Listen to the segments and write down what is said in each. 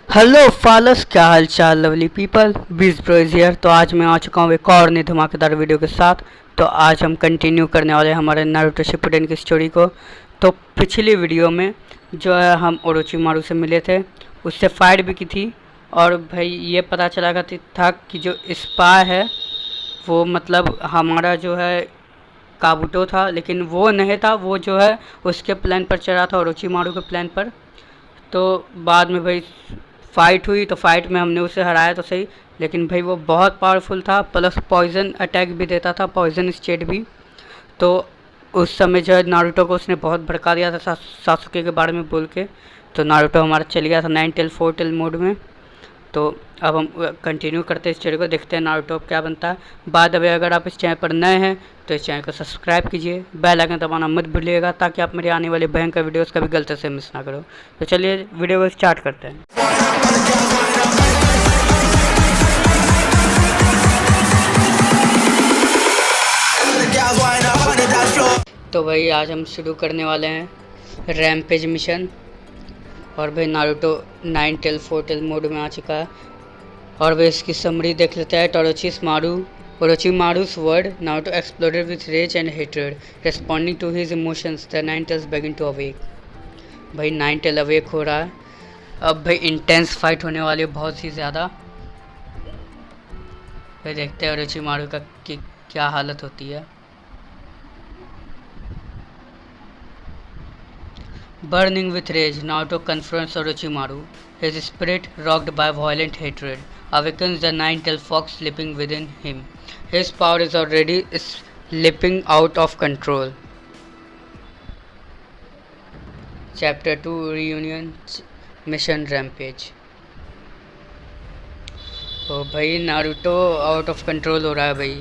Hello false, क्या हाल चाल lovely people. बीस ब्रोइज हियर। तो आज मैं आ चुका हूँ एक और नई धमाकेदार वीडियो के साथ। तो आज हम कंटिन्यू करने वाले हैं हमारे नारुतो शिपुडेन की स्टोरी को। तो पिछली वीडियो में जो है हम ओरोचिमारू से मिले थे, उससे फाइट भी की थी। और भाई ये पता चला था कि जो स्पाई है वो मतलब हमारा जो है काबूटो था, लेकिन वो नहीं था। वो जो है उसके प्लान पर चढ़ा था, ओरोचिमारू के प्लान पर। तो बाद में भाई फ़ाइट हुई, तो फाइट में हमने उसे हराया तो सही, लेकिन भाई वो बहुत पावरफुल था, प्लस पॉइज़न अटैक भी देता था, पॉइज़न स्टेट भी। तो उस समय जो है नारुतो को उसने बहुत भड़का दिया था सासुके के बारे में बोल के। तो नारुतो हमारा चल गया था 9 टेल 4 टेल मोड में। तो अब हम कंटिन्यू करते हैं इस स्टोरी को, देखते हैं नारुतो अब क्या बनता है। बाद में अगर आप इस चैनल पर नए हैं तो इस चैनल को सब्सक्राइब कीजिए, बेल आइकन दबाना मत भूलिएगा, ताकि आप मेरे आने वाले भयंकर वीडियोस कभी गलती से मिस ना करो। तो चलिए वीडियो को स्टार्ट करते हैं। तो भाई आज हम शुरू करने वाले हैं रैम्पेज मिशन। और भाई नारुतो 9 टेल 4 टेल मोड में आ चुका है। और भाई इसकी समरी देख लेते हैं। Orochimaru's word, Naruto exploded with rage and hatred. Responding to his emotions, the Nine Tails begin to awake. भाई 9 टेल अवेक हो रहा है। अब भाई इंटेंस फाइट होने वाली है बहुत ही ज़्यादा। भाई देखते हैं ओरोचिमारू का कि क्या हालत होती है। Burning with rage, Naruto confronts Orochimaru. His spirit, rocked by violent hatred, awakens the nine-tailed fox sleeping within him. His power is already slipping out of control. Chapter 2 Reunion Mission Rampage. ओ भाई Naruto out of control हो रहा है भाई।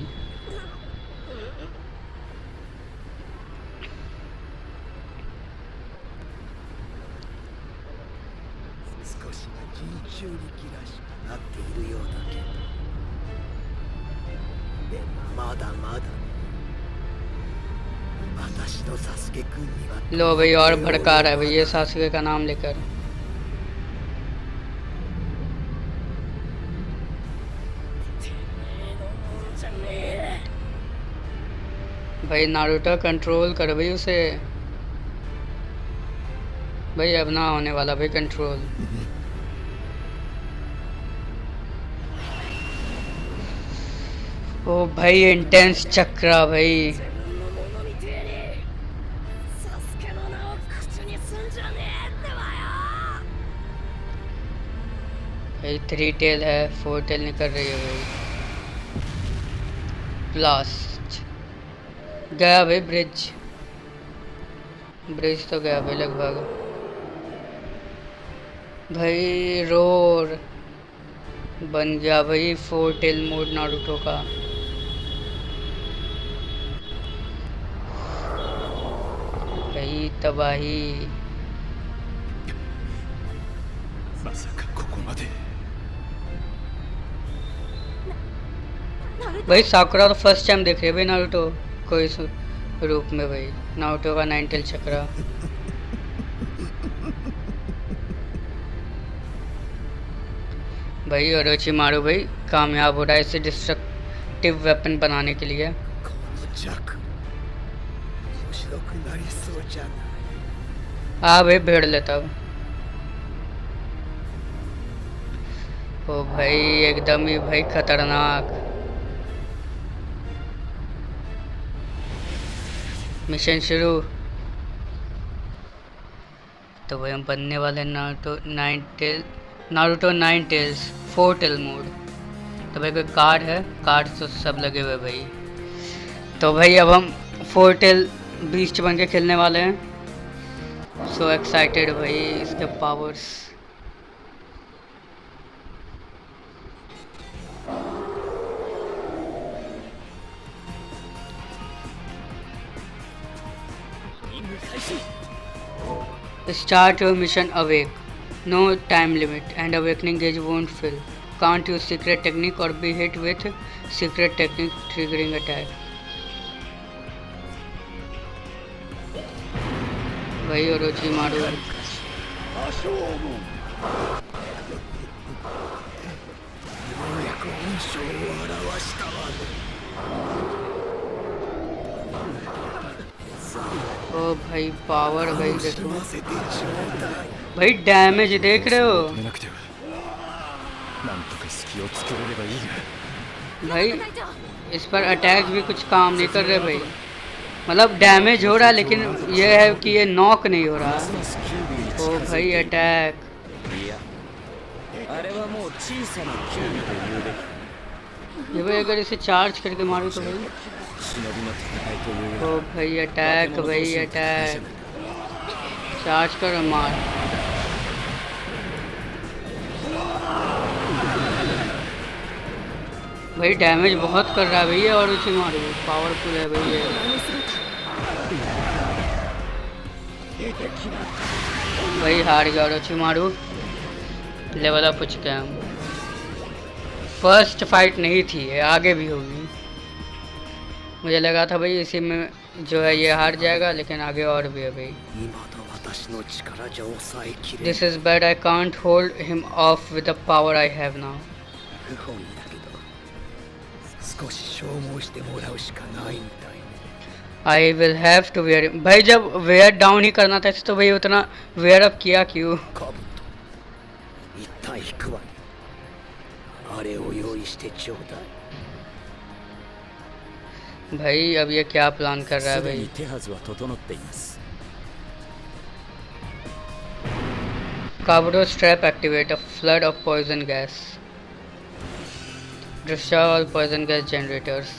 लो भाई और भड़का रहा है भाई ये सासुके का नाम लेकर। भाई नारुतो कंट्रोल कर भाई उसे। भाई अब ना होने वाला भाई कंट्रोल। ओ भाई इंटेंस चक्रा भाई। भाई 3 टेल है, 4 टेल निकल रही है भाई। ब्लास्ट गया भाई। ब्रिज तो गया भाई लगभग। भाई रोर बन गया भाई 4 टेल मोड नारुतो का। भाई तबाही। भाई साकुरा तो फर्स्ट टाइम देख रहे भाई नारुतो को इस रूप में। भाई नारुतो का 9 टेल चक्रा। भाई ओरोचिमारू भाई कामयाब हो रहा है इसे डिस्ट्रक्टिव वेपन बनाने के लिए। हाँ भाई भेड़ लेता। ओ भाई एकदम ही भाई खतरनाक। मिशन शुरू। तो भाई हम बनने वाले नारुतो 9 टेल्स 4 टेल मोड। तो भाई कोई कार्ड है, कार्ड तो सब लगे हुए भाई। तो भाई अब हम 4 टेल बीस्ट बन के खेलने वाले हैं। सो एक्साइटेड भाई इसके powers. Start your mission awake. No time limit and awakening gauge won't fill. Can't use secret technique or be hit with secret technique triggering attack. भाई ओरोचिमारू भाई पावर भाई देखो भाई, डैमेज देख रहे हो भाई। इस पर अटैक भी कुछ काम नहीं कर रहे भाई, मतलब डैमेज हो रहा है लेकिन ये है कि ये नॉक नहीं हो रहा। ओ भाई अटैक, ये भाई अगर इसे चार्ज करके मारूं तो भाई। ओ भाई अटैक, भाई अटैक, चार्ज कर मार। भाई डैमेज बहुत कर रहा है भैया, और उसे मारो, पावरफुल है भैया। भाई हार गया, और उसे मारो, लेवल अप हो चुके हैं हम। फर्स्ट फाइट नहीं थी, आगे भी होगी। मुझे लगा था भाई इसी में जो है ये हार जाएगा, लेकिन आगे और भी है भाई। This is bad, I can't hold him off with the power I have now. I will have to wear. भाई जब वेयर डाउन ही करना था तो भाई उतना वेयर अप किया क्यों? भाई अब ये क्या प्लान कर रहा है भाई? काबुडो strap activate, a flood of poison gas, destroy all poison gas generators.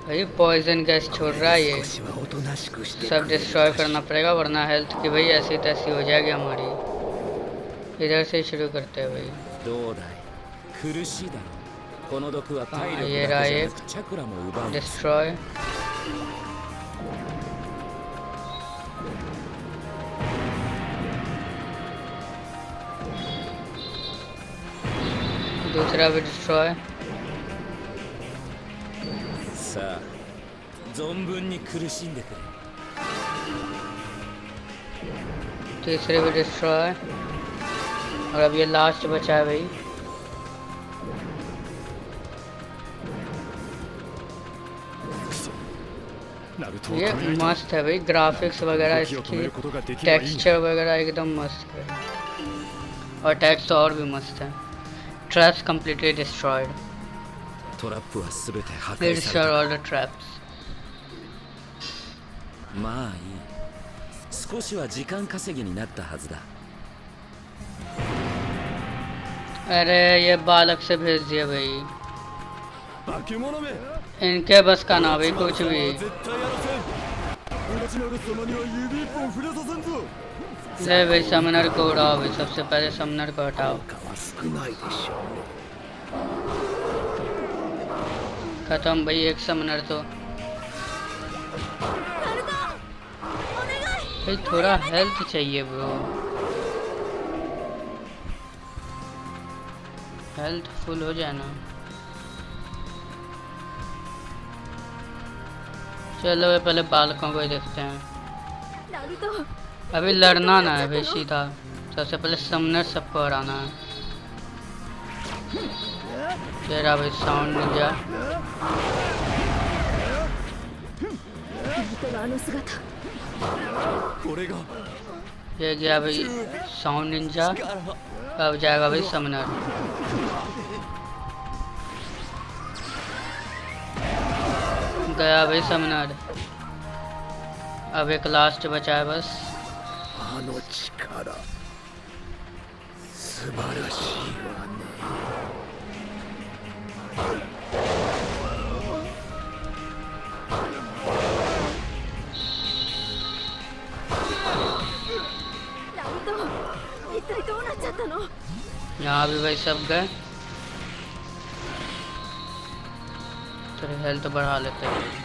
भाई पॉइजन गैस छोड़ रहा है ये, सब डिस्ट्रॉय करना पड़ेगा वरना हेल्थ की भाई ऐसी तैसी हो जाएगी हमारी। इधर से शुरू करते हैं भाई। ये रहा एक डिस्ट्रॉय, दूसरा भी डिस्ट्रॉय, तीसरे भी डिस्ट्रॉय, और अब ये लास्ट बचा है भाई। ये मस्त है भाई, ग्राफिक्स वगैरह इसकी, टेक्सचर वगैरह एकदम मस्त है, और टेक्स्ट और भी मस्त है। Traps completely destroyed, destroy all the traps. अरे ये बालक से भेज दिया भाई, इनके बस का ना भाई कुछ भी। ले भाई समनर को उड़ाओ भाई, सबसे पहले समनर को हटाओ। खत्म भाई एक समनर तो। भाई थोड़ा हेल्थ चाहिए ब्रो, हेल्थ फुल हो जाए ना। चलो पहले बालकों को ही देखते हैं, अभी लड़ना ना है भाई सीधा, सबसे पहले समनर सबको हराना है। तेरा भाई साउंड निंजा, ये गया भाई साउंड निंजा, अब जाएगा भाई समनर। गया भाई समनर, अब एक लास्ट बचा है बस। यहाँ भी भाई सब गए, थोड़ी हेल्थ बढ़ा लेते हैं।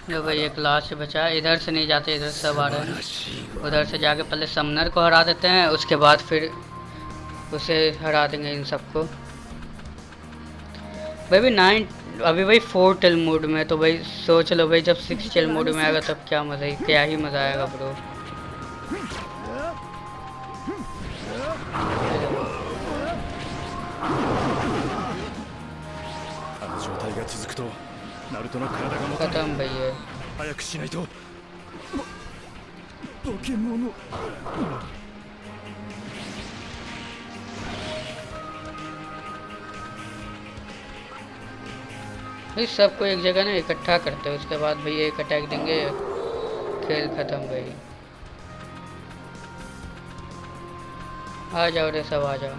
जो भाई एक लास्ट बचा है, इधर से नहीं जाते, इधर सब आ रहे हैं। उधर से जाके पहले समनर को हरा देते हैं, उसके बाद फिर उसे हरा देंगे इन सबको। भाई भी 9 अभी भाई 4 टेल मोड में, तो भाई सोच लो भाई जब 6 टेल मोड में आएगा तब क्या मज़ा ही, क्या ही मज़ा आएगा ब्रो। खत्म भैया। इस सबको एक जगह ना इकट्ठा करते हैं, उसके बाद भैया एक अटैक देंगे, खेल खत्म भाई। आ जाओ रे सब, आ जाओ।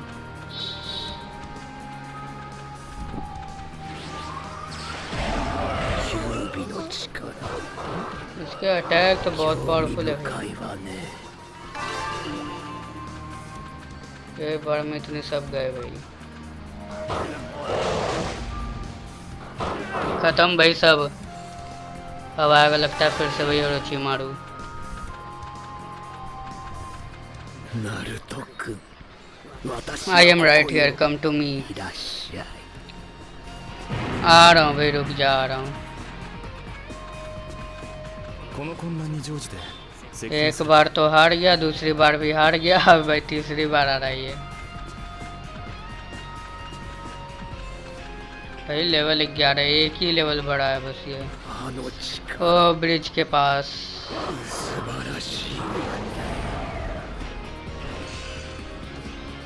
इसके अटैक तो बहुत पावरफुल है भाई। एक बार में इतने सब गए भाई। खत्म भाई सब। अब आएगा लगता है फिर से भाई Orochimaru. I am right here, come to me. आ रहा हूँ भाई, रुक जा, आ रहा हूँ। एक बार तो हार गया, दूसरी बार भी हार गया, अब भाई तीसरी बार आ रही है भाई। लेवल 11, एक ही लेवल बढ़ा है बस ये। ओ ब्रिज के पास।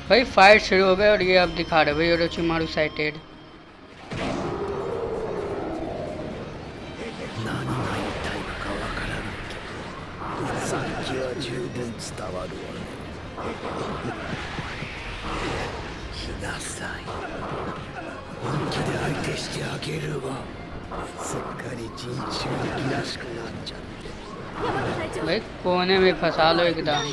भाई फाइट शुरू हो गए और ये अब दिखा रहे भाई ओरोचिमारू साइटेड। भाई कोने में फंसा लो एकदम।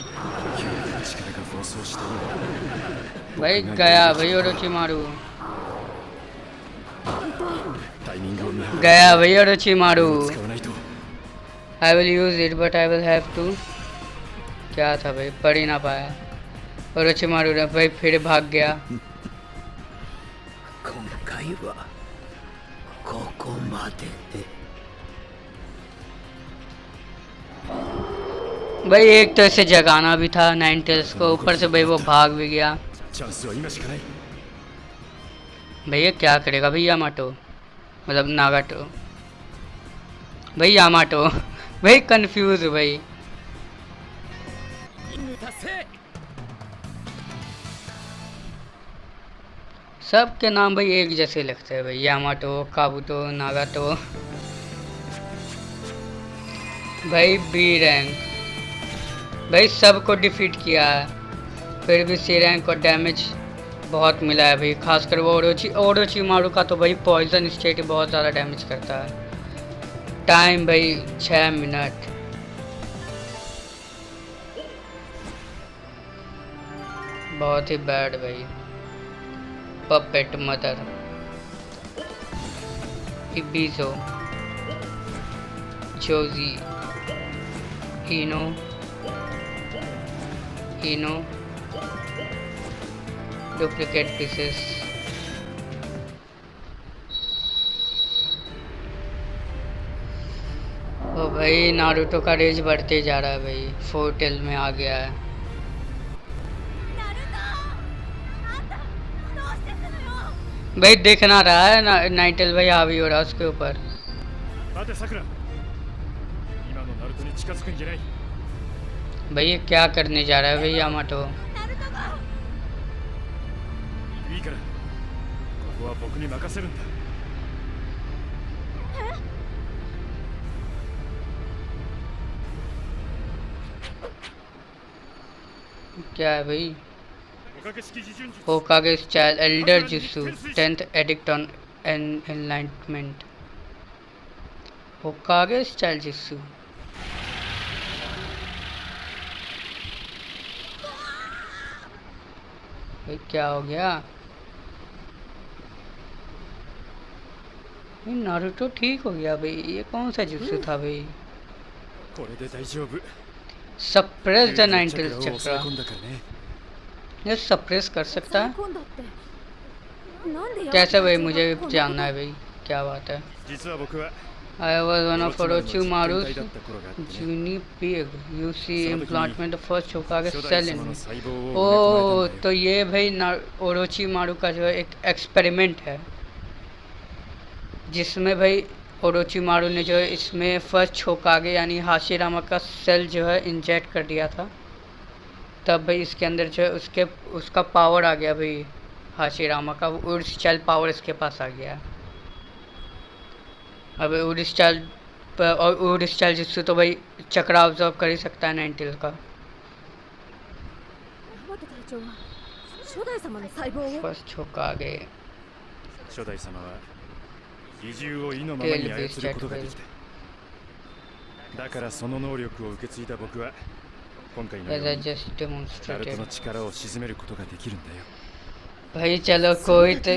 भाई गया भाई ओरोचिमारू, गया भाई Orochimaru. I will use it but I will have to. क्या था भाई, पढ़ ही ना पाया। ओरोचिमारू ने भाई फिर भाग गया। भाई एक तो ऐसे जगाना भी था नाइनटेल्स को, ऊपर से भाई वो भाग भी गया। भैया क्या करेगा भाई यामाटो, मतलब नागाटो। भाई यामाटो भाई कंफ्यूज भाई। सबके नाम भाई एक जैसे लगते हैं भाई, यामाटो, काबुतो, नागाटो। भाई बी रैंक भाई सबको डिफीट किया है, फिर भी सी रैंक को डैमेज बहुत मिला है भाई। खासकर वो ओरोचिमारू का तो भाई पॉइजन स्टेट बहुत ज़्यादा डैमेज करता है। टाइम भाई 6 मिनट। बहुत ही बैड भाई। पपेट मदर इबिजो, जोजी, इनो, डुप्लीकेट पीसेस। ओ भाई नारुतो का रेंज बढ़ते जा रहा है भाई, 4 टेल में आ गया है। भाई देखना रहा है ना, नाइटेल भाई हावी हो रहा है उसके ऊपर। भाई ये क्या करने जा रहा है भाई यामाटो। क्या है भाई, होकागे style Elder jutsu 10th addict on enlightenment. होकागे style jutsu. भाई क्या हो गया भाई, नारुतो ठीक हो गया भाई। ये कौन सा जुत्सु था भाई, सप्रेस द नाइनटेल चक्रा। ये सप्रेस कर सकता है कैसे भाई, मुझे भी जानना है भाई क्या बात है। I was one of Orochimaru's Junipeg. You see implanted the first Hokage cell in me. ओह तो ये भाई ओरोचिमारू का जो एक एक्सपेरिमेंट है। जिसमें भाई ओरोचिमारू ने जो है इसमें फर्स्ट होकागे यानी हाशिरामा का सेल जो है इंजेक्ट कर दिया था, तब भाई इसके अंदर जो है उसका पावर आ गया भाई, हाशिरामा का उड़स्टाइल पावर इसके पास आ गया। अब उड़स्टाइल जिससे तो भाई चक्रा ऑब्जर्व कर ही सकता है नाइनटेल का। फर्स्ट होकागे टेल बेस्ड एटवेल だからその能力を受け継いだ僕は今回のように as I just ナルト demonstrated। の力を鎮めることができるんだよ भाई चलो कोई तो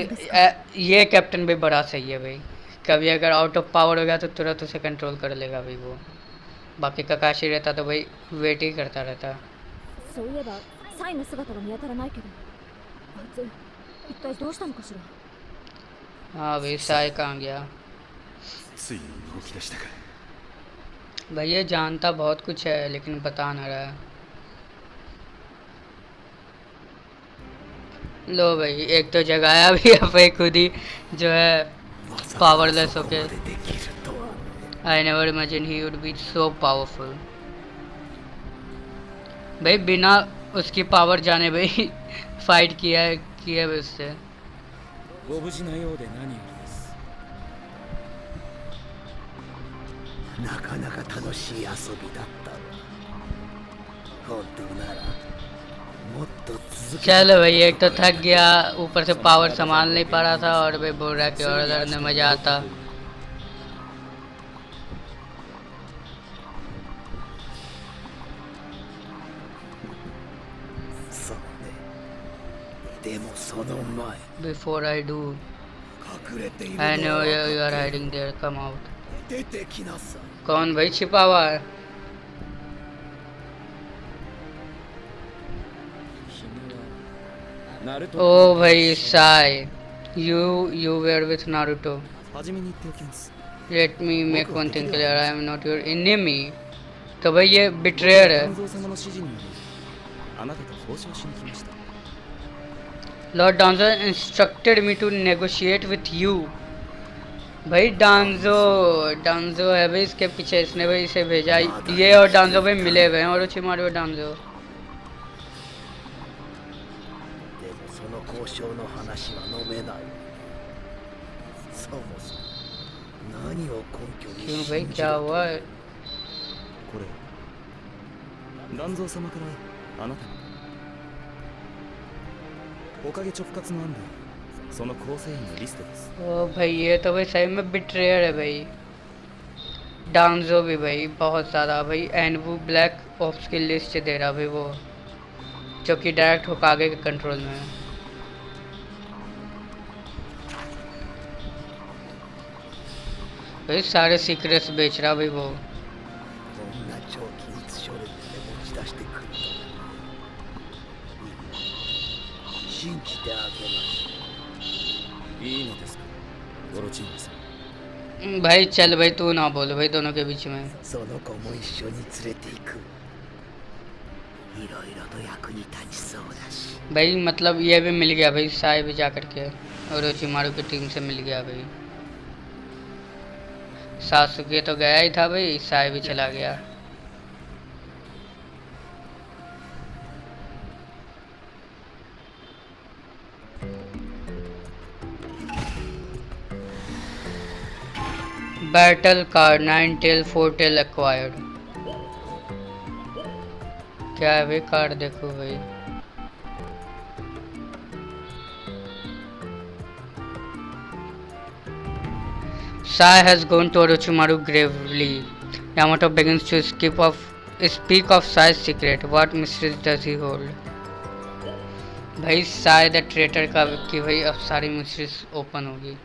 ये कैप्टन भी बड़ा सही है भाई, कभी अगर आउट ऑफ पावर हो गया तो तुरंत उसे कंट्रोल कर लेगा भाई वो। बाकी काकाशी रहता तो भाई वेट ही करता रहता। そういえばサイの姿が見当たらないけど、あいつ一体どうしたのかしら。 हाँ भाई साई कहाँ गया ついに動き出したか भाई, ये जानता बहुत कुछ है लेकिन बता ना रहा है। लो भाई एक तो जगाया भी है भाई खुद ही जो है पावरलेस होके। I never imagine he would be so powerful. भाई बिना उसकी पावर जाने भाई फाइट किया है उससे। ご無事なようで何よりです なかなか楽しい遊びだった本当ならもっと続け चलो भाई, एक तो थक गया ऊपर से पावर संभाल नहीं पा रहा था और भाई बोल रहा कि और लड़ने मजा आता। そうねでもその前 Before I do, 隠れている I の know は you are hiding there, come out। 出てきなさい कौन भाई छिपा हुआ है? ナルト ओ भाई Sai, you were with Naruto। 初めに言っておきます Let me make one thing clear, I am not your enemy। तो भाई ये बिट्रेयर है। 団蔵様の指示によりあなたと交渉しに来ました lord Danzo instructed me to negotiate with you. भाई डांजो है भाई इसके पीछे, इसने भाई इसे भेजा। ये और डांजो भाई मिले हुए हैं और ओरोचिमारू और डांजो। でもその交渉の話は飲めないそもそも何を根拠に क्यों भाई 信じ क्या ろと こ हुआ? れ団蔵様からあなたにおかげ直轄の案でその構成員のリストです ओ भाई ये तो भाई सही में बिट्रेयर है भाई। डांजो भी भाई बहुत ज़्यादा भाई, एनवू ब्लैक ऑप्स की लिस्ट दे रहा भाई वो, जो कि डायरेक्ट होकागे के कंट्रोल में है। भाई सारे सीक्रेट्स बेच रहा भाई वो। こんな超機密書類で持ち出してくると信じてあげますいいのですかオロチンマさん भाई चल भाई तू ना बोल भाई दोनों के बीच में। その子も一緒に連れて行くいろいろと役に立ちそうだし भाई मतलब ये भी मिल गया भाई, साई भी जा करके और ओरोचिमारू की टीम से मिल गया भाई। सासुके तो गया ही था भाई, साई भी चला गया। Battle card 9 tail 4 tail acquired. क्या है भाई कार्ड देखो भाई। Sai has gone to Orochimaru gravely. Yamato begins to speak of Sai's secret. What mysteries does he hold? भाई साई द ट्रेटर का कि भाई अब सारी मिस्ट्रीज ओपन होगी।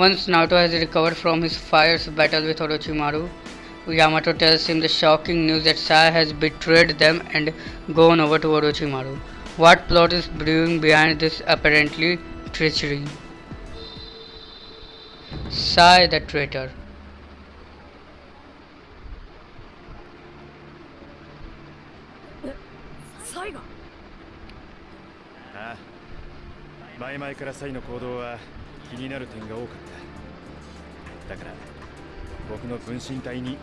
Once Naruto has recovered from his fierce battle with Orochimaru, Yamato tells him the shocking news that Sai has betrayed them and gone over to Orochimaru. What plot is brewing behind this apparently treachery? Sai the traitor. 前々からサイの行動は気になる点が多かっただから僕の分身体に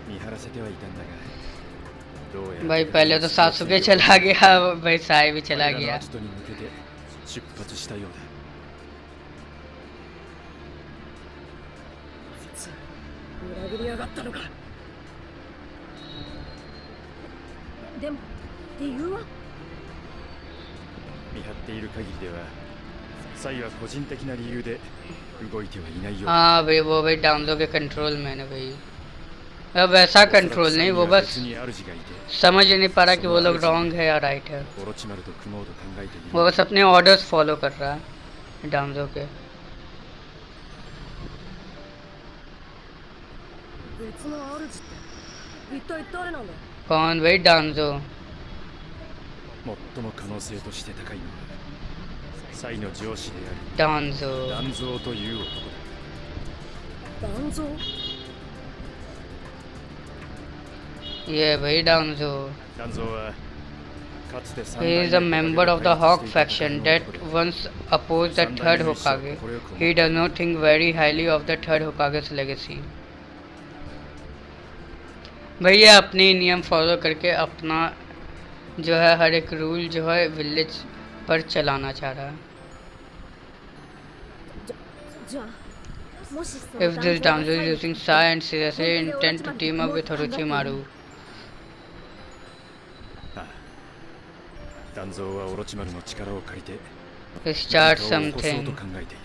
見張らせてはいたんだがどうやら भाई पहले तो सासुके चला गया, भाई साई भी चला 彼らの गया। アジトに向けて出発したようだ裏切りやがったのか。でも理由は見張っている限りではサイは個人的な理由で動いてはいないようだ हाँ भाई वो भाई डांजो के कंट्रोल में है भाई। अब वैसा कंट्रोल नहीं, वो बस 別に主がいて समझ ही नहीं पा रहा कि वो लोग रॉन्ग है या राइट है। オロチマルと組もうと考えている वो बस अपने ऑर्डर्स फॉलो कर रहा है डांजो के। 別の主って一体誰なんだ。 कौन भाई? डांजो। 最も可能性として高いのはサイの上司である डांजो 断蔵という男だ断蔵。 ये भाई डांजो। 断蔵はかつて He is a member of the Hawk faction that once opposed the third Hokage. He does not think very highly of the third Hokage's legacy. भाई ये अपनी नियम फॉलो करके अपना जो है हर एक रूल जो है विलेज पर चलाना चाह रहा है। じゃあもしその If this 断 Danzo 蔵 is が using Sai and seriously intend to team up with Orochimaru. ああ断蔵はオロチマルの力を借りて Start 何かを起こそう something. と考えている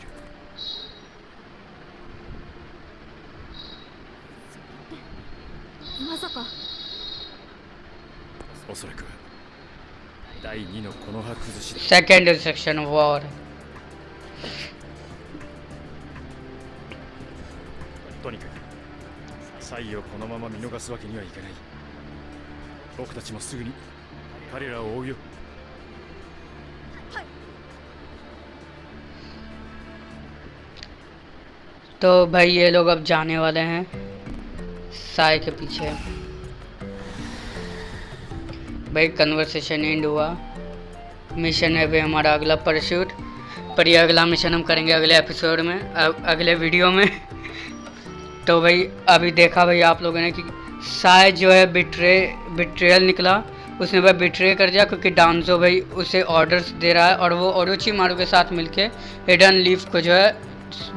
まさかおそらくは第2のこの葉崩しだ Second instruction war. とにかくサイをこのまま見逃すわけにはいかない僕たちもすぐに彼らを追うよ तो भाई ये लोग अब जाने वाले हैं साई के पीछे। भाई कन्वर्सेशन एंड हुआ। मिशन है भाई हमारा अगला परस्यूट, पर ये अगला मिशन हम करेंगे अगले एपिसोड में, अगले वीडियो में। तो भाई अभी देखा भाई आप लोगों ने कि साई जो है बिट्रेयल निकला, उसने भाई बिट्रे कर दिया क्योंकि डांजो भाई उसे ऑर्डर्स दे रहा है और वो ओरोचिमारू के साथ मिलके हिडन लीफ को जो है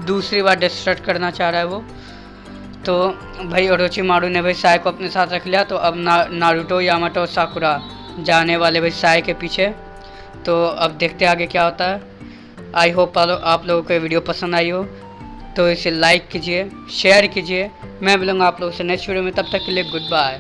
दूसरी बार डिस्ट्रक्ट करना चाह रहा है वो। तो भाई ओरोचिमारू ने भाई साई को अपने साथ रख लिया। तो अब नारुतो, यामाटो, साकुरा जाने वाले भाई साई के पीछे। तो अब देखते आगे क्या होता है। आई होप आप लोगों को ये वीडियो पसंद आई हो, तो इसे लाइक कीजिए, शेयर कीजिए। मैं मिलूँगा आप लोगों से नेक्स्ट वीडियो में, तब तक के लिए गुड बाय।